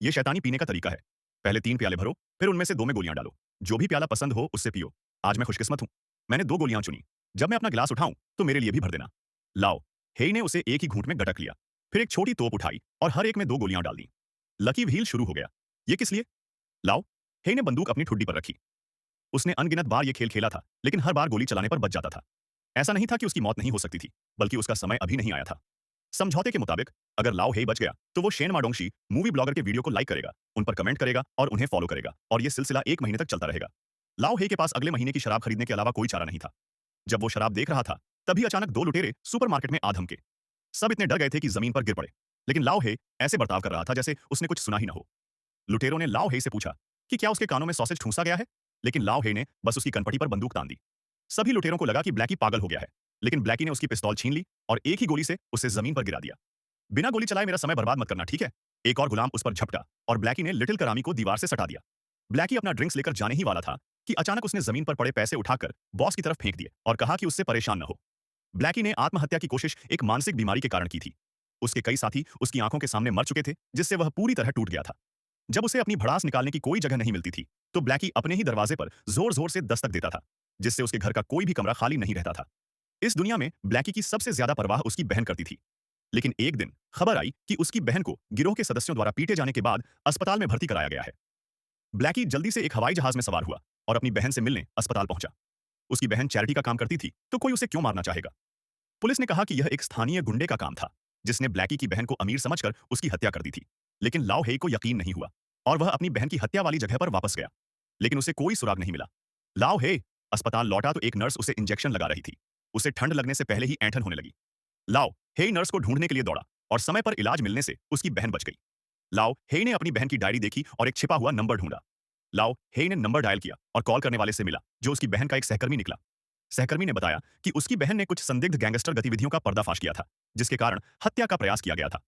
ये शैतानी पीने का तरीका है। पहले 3 प्याले भरो, फिर उनमें से 2 में गोलियां डालो। जो भी प्याला पसंद हो उससे पियो। आज मैं खुशकिस्मत हूँ। मैंने 2 गोलियां चुनी। जब मैं अपना गिलास उठाऊं तो मेरे लिए भी भर देना। लाओ। हेई ने उसे एक ही घूंट में गटक लिया। फिर एक छोटी तोप उठाई और हर एक में 2 गोलियां डाल दी। लकी व्हील शुरू हो गया। ये किस लिए? लाओ। हेई ने बंदूक अपनी ठुड्डी पर रखी। उसने अनगिनत बार ये खेल खेला था, लेकिन हर बार गोली चलाने पर बच जाता था। ऐसा नहीं था कि उसकी मौत नहीं हो सकती थी, बल्कि उसका समय अभी नहीं आया था। समझौते के मुताबिक अगर लाओ हेई बच गया तो वो शेन माडोंगशी मूवी ब्लॉगर के वीडियो को लाइक करेगा, उन पर कमेंट करेगा और उन्हें फॉलो करेगा, और ये सिलसिला 1 महीने तक चलता रहेगा। लाओ हेई के पास अगले महीने की शराब खरीदने के अलावा कोई चारा नहीं था। जब वो शराब देख रहा था, तभी अचानक 2 लुटेरे सुपरमार्केट में आ धमके। सब इतने डर गए थे कि जमीन पर गिर पड़े, लेकिन लाओ हेई ऐसे बर्ताव कर रहा था जैसे उसने कुछ सुना ही ना हो। लुटेरों ने लाओ हेई से पूछा कि क्या उसके कानों में सॉसेज ठूंसा गया है, लेकिन लाओ हेई ने बस उसकी कनपटी पर बंदूक तान दी। सभी लुटेरों को लगा कि ब्लैकी पागल हो गया है, लेकिन ब्लैकी ने उसकी पिस्तौल छीन ली और एक ही गोली से उसे जमीन पर गिरा दिया। बिना गोली चलाए मेरा समय बर्बाद मत करना, ठीक है? एक और गुलाम उस पर झपटा और ब्लैकी ने लिटिल करामी को दीवार से सटा दिया। ब्लैकी अपना ड्रिंक्स लेकर जाने ही वाला था कि अचानक उसने जमीन पर पड़े पैसे उठाकर बॉस की तरफ फेंक दिए और कहा कि उससे परेशान न हो। ब्लैकी ने आत्महत्या की कोशिश एक मानसिक बीमारी के कारण की थी। उसके कई साथी उसकी आंखों के सामने मर चुके थे, जिससे वह पूरी तरह टूट गया था। जब उसे अपनी भड़ास निकालने की कोई जगह नहीं मिलती थी, तो ब्लैकी अपने ही दरवाजे पर जोर-जोर से दस्तक देता था, जिससे उसके घर का कोई भी कमरा खाली नहीं रहता था। इस दुनिया में ब्लैकी की सबसे ज्यादा परवाह उसकी बहन करती थी। लेकिन एक दिन खबर आई कि उसकी बहन को गिरोह के सदस्यों द्वारा पीटे जाने के बाद अस्पताल में भर्ती कराया गया है। ब्लैकी जल्दी से एक हवाई जहाज में सवार हुआ और अपनी बहन से मिलने अस्पताल पहुंचा। उसकी बहन चैरिटी का काम करती थी, तो कोई उसे क्यों मारना चाहेगा? पुलिस ने कहा कि यह एक स्थानीय गुंडे का काम था, जिसने ब्लैकी की बहन को अमीर समझकर उसकी हत्या कर दी थी। लेकिन लाओ हेई को यकीन नहीं हुआ और वह अपनी बहन की हत्या वाली जगह पर वापस गया, लेकिन उसे कोई सुराग नहीं मिला। लाओ हेई अस्पताल लौटा तो एक नर्स उसे इंजेक्शन लगा रही थी। उसे ठंड लगने से पहले ही ऐंठन होने लगी। लाओ हेई नर्स को ढूंढने के लिए दौड़ा और समय पर इलाज मिलने से उसकी बहन बच गई। लाओ हेई ने अपनी बहन की डायरी देखी और एक छिपा हुआ नंबर ढूंढा। लाओ हेई ने नंबर डायल किया और कॉल करने वाले से मिला, जो उसकी बहन का एक सहकर्मी निकला। सहकर्मी ने बताया कि उसकी बहन ने कुछ संदिग्ध गैंगस्टर गतिविधियों का पर्दाफाश किया था, जिसके कारण हत्या का प्रयास किया गया था।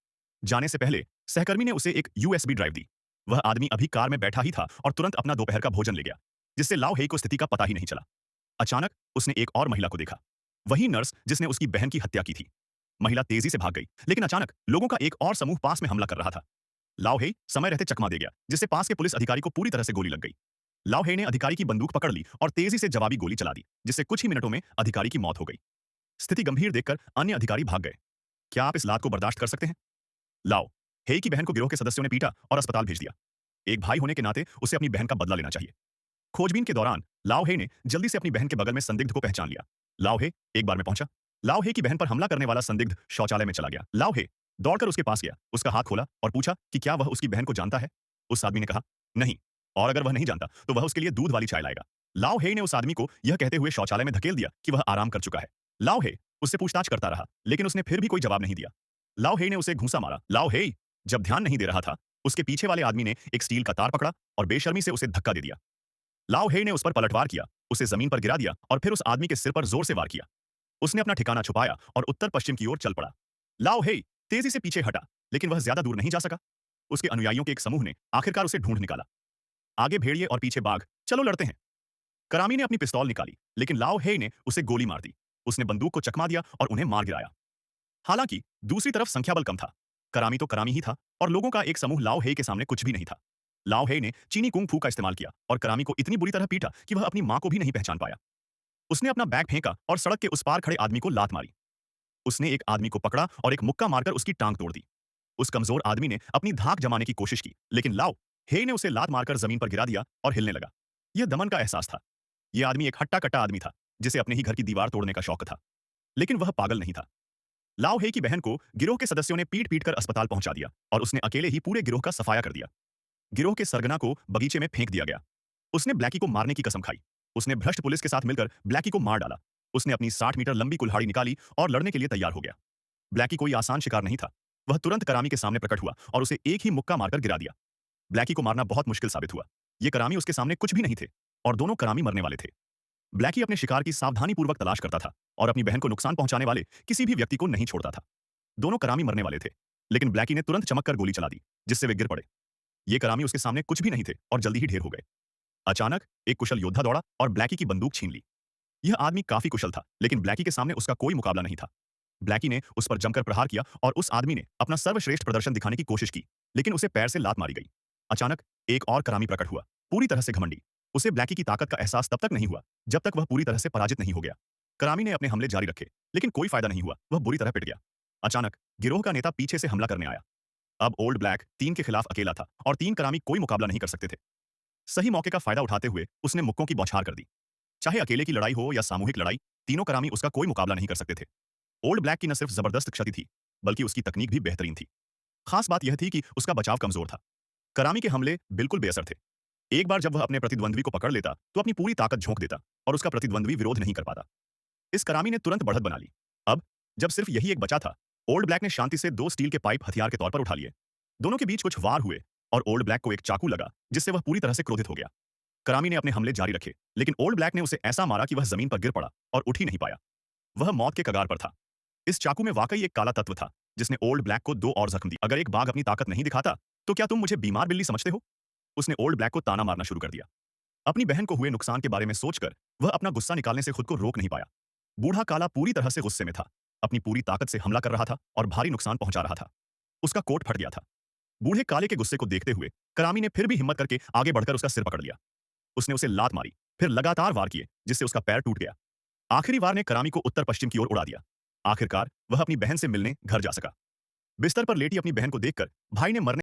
जाने से पहले सहकर्मी ने उसे एक यूएसबी ड्राइव दी। वह आदमी अभी कार में बैठा ही था और तुरंत अपना दोपहर का भोजन ले गया, जिससे लाओ हेई को स्थिति का पता ही नहीं चला। अचानक उसने एक और महिला को देखा, वही नर्स जिसने उसकी बहन की हत्या की थी। महिला तेजी से भाग गई, लेकिन अचानक लोगों का एक और समूह पास में हमला कर रहा था। लाओ हेई समय रहते चकमा दे गया, जिससे पास के पुलिस अधिकारी को पूरी तरह से गोली लग गई। लाओ हेई ने अधिकारी की बंदूक पकड़ ली और तेजी से जवाबी गोली चला दी, जिससे कुछ ही मिनटों में अधिकारी की मौत हो गई। स्थिति गंभीर देखकर अन्य अधिकारी भाग गए। क्या आप इस लात को बर्दाश्त कर सकते हैं? लाओ हेई की बहन को गिरोह के सदस्यों ने पीटा और अस्पताल भेज दिया। एक भाई होने के नाते उसे अपनी बहन का बदला लेना चाहिए। खोजबीन के दौरान लाओ हे ने जल्दी से अपनी बहन के बगल में संदिग्ध को पहचान लिया। लाओ हे एक बार में पहुंचा। लाओ हे की बहन पर हमला करने वाला संदिग्ध शौचालय में चला गया। लाओ हे दौड़कर उसके पास गया, उसका हाथ खोला और पूछा कि क्या वह उसकी बहन को जानता है। उस आदमी ने कहा नहीं, और अगर वह नहीं जानता तो वह उसके लिए दूध वाली चाय लाएगा। लाओ हे ने उस आदमी को यह कहते हुए शौचालय में धकेल दिया कि वह आराम कर चुका है। लाओ हे उससे पूछताछ करता रहा, लेकिन उसने फिर भी कोई जवाब नहीं दिया। लाओ हे ने उसे घूंसा मारा। लाओ हे जब ध्यान नहीं दे रहा था, उसके पीछे वाले आदमी ने एक स्टील का तार पकड़ा और बेशर्मी से उसे धक्का दे दिया। लाओ हेई ने उस पर पलटवार किया, उसे जमीन पर गिरा दिया और फिर उस आदमी के सिर पर जोर से वार किया। उसने अपना ठिकाना छुपाया और उत्तर पश्चिम की ओर चल पड़ा। लाओ हेई तेजी से पीछे हटा, लेकिन वह ज्यादा दूर नहीं जा सका। उसके अनुयायियों के एक समूह ने आखिरकार उसे ढूंढ निकाला। आगे भेड़िए और पीछे बाघ, चलो लड़ते हैं। करामी ने अपनी पिस्तौल निकाली, लेकिन लाओ हेई ने उसे गोली मार दी। उसने बंदूक को चकमा दिया और उन्हें मार गिराया। हालांकि दूसरी तरफ संख्या बल कम था। करामी तो करामी ही था और लोगों का एक समूह लाओ हेई के सामने कुछ भी नहीं था। लाओ हेई ने चीनी कुंग फू का इस्तेमाल किया और करामी को इतनी बुरी तरह पीटा कि वह अपनी मां को भी नहीं पहचान पाया। उसने अपना बैग फेंका और सड़क के उस पार खड़े आदमी को लात मारी। उसने एक आदमी को पकड़ा और एक मुक्का मारकर उसकी टांग तोड़ दी। उस कमजोर आदमी ने अपनी धाक जमाने की कोशिश की, लेकिन लाओ हेई ने उसे लात मारकर जमीन पर गिरा दिया और हिलने लगा। यह दमन का एहसास था। यह आदमी एक हट्टा-कट्टा आदमी था, जिसे अपने ही घर की दीवार तोड़ने का शौक था। लेकिन वह पागल नहीं था। लाओ हेई की बहन को गिरोह के सदस्यों ने पीट-पीट कर अस्पताल पहुंचा दिया और उसने अकेले ही पूरे गिरोह का सफाया कर दिया। गिरोह के सरगना को बगीचे में फेंक दिया गया। उसने ब्लैकी को मारने की कसम खाई। उसने भ्रष्ट पुलिस के साथ मिलकर ब्लैकी को मार डाला। उसने अपनी 60 मीटर लंबी कुल्हाड़ी निकाली और लड़ने के लिए तैयार हो गया। ब्लैकी कोई आसान शिकार नहीं था। वह तुरंत करामी के सामने प्रकट हुआ और उसे एक ही मुक्का मारकर गिरा दिया। ब्लैकी को मारना बहुत मुश्किल साबित हुआ। ये करामी उसके सामने कुछ भी नहीं थे और दोनों करामी मरने वाले थे। ब्लैकी अपने शिकार की सावधानीपूर्वक तलाश करता था और अपनी बहन को नुकसान पहुंचाने वाले किसी भी व्यक्ति को नहीं छोड़ता था। दोनों करामी मरने वाले थे, लेकिन ब्लैकी ने तुरंत चमक कर गोली चला दी, जिससे वे गिर पड़े। ये करामी उसके सामने कुछ भी नहीं थे और जल्दी ही ढेर हो गए। अचानक एक कुशल योद्धा दौड़ा और ब्लैकी की बंदूक छीन ली। यह आदमी काफी कुशल था, लेकिन ब्लैकी के सामने उसका कोई मुकाबला नहीं था। ब्लैकी ने उस पर जमकर प्रहार किया और उस आदमी ने अपना सर्वश्रेष्ठ प्रदर्शन दिखाने की कोशिश की, लेकिन उसे पैर से लात मारी गई। अचानक एक और करामी प्रकट हुआ, पूरी तरह से घमंडी। उसे ब्लैकी की ताकत का एहसास तब तक नहीं हुआ जब तक वह पूरी तरह से पराजित नहीं हो गया। करामी ने अपने हमले जारी रखे, लेकिन कोई फायदा नहीं हुआ, वह बुरी तरह पिट गया। अचानक गिरोह का नेता पीछे से हमला करने आया। अब ओल्ड ब्लैक 3 के खिलाफ अकेला था और 3 करामी कोई मुकाबला नहीं कर सकते थे। सही मौके का फायदा उठाते हुए उसने मुक्कों की बौछार कर दी। चाहे अकेले की लड़ाई हो या सामूहिक लड़ाई, तीनों करामी उसका कोई मुकाबला नहीं कर सकते थे। ओल्ड ब्लैक की न सिर्फ जबरदस्त क्षति थी, बल्कि उसकी तकनीक भी बेहतरीन थी। खास बात यह थी कि उसका बचाव कमजोर था। करामी के हमले बिल्कुल बेअसर थे। एक बार जब वह अपने प्रतिद्वंद्वी को पकड़ लेता, तो अपनी पूरी ताकत झोंक देता और उसका प्रतिद्वंद्वी विरोध नहीं कर पाता। इस करामी ने तुरंत बढ़त बना ली। अब जब सिर्फ यही एक बचा था, ओल्ड ब्लैक ने शांति से 2 स्टील के पाइप हथियार के तौर पर उठा लिए। दोनों के बीच कुछ वार हुए और ओल्ड ब्लैक को एक चाकू लगा, जिससे वह पूरी तरह से क्रोधित हो गया। करामी ने अपने हमले जारी रखे, लेकिन ओल्ड ब्लैक ने उसे ऐसा मारा कि वह जमीन पर गिर पड़ा और उठ ही नहीं पाया। वह मौत के कगार पर था। इस चाकू में वाकई एक काला तत्व था, जिसने ओल्ड ब्लैक को 2 और जख्म दिए। अगर एक बाघ अपनी ताकत नहीं दिखाता, तो क्या तुम मुझे बीमार बिल्ली समझते हो? उसने ओल्ड ब्लैक को ताना मारना शुरू कर दिया। अपनी बहन को हुए नुकसान के बारे में सोचकर वह अपना गुस्सा निकालने से खुद को रोक नहीं पाया। बूढ़ा काला पूरी तरह से गुस्से में था, अपनी पूरी ताकत से हमला कर रहा था और भारी नुकसान पहुंचा रहा था। उसका कोट फट गया था। बूढ़े काले के गुस्से को देखते हुए करामी ने फिर भी हिम्मत करके आगे बढ़कर उसका सिर पकड़ लिया। उसने उसे लात मारी, फिर लगातार वार किए, जिससे उसका पैर टूट गया। आखिरी वार ने करामी को उत्तर पश्चिम की ओर उड़ा दिया। आखिरकार वह अपनी बहन से मिलने घर जा सका। बिस्तर पर लेटी अपनी बहन को देखकर भाई ने मरने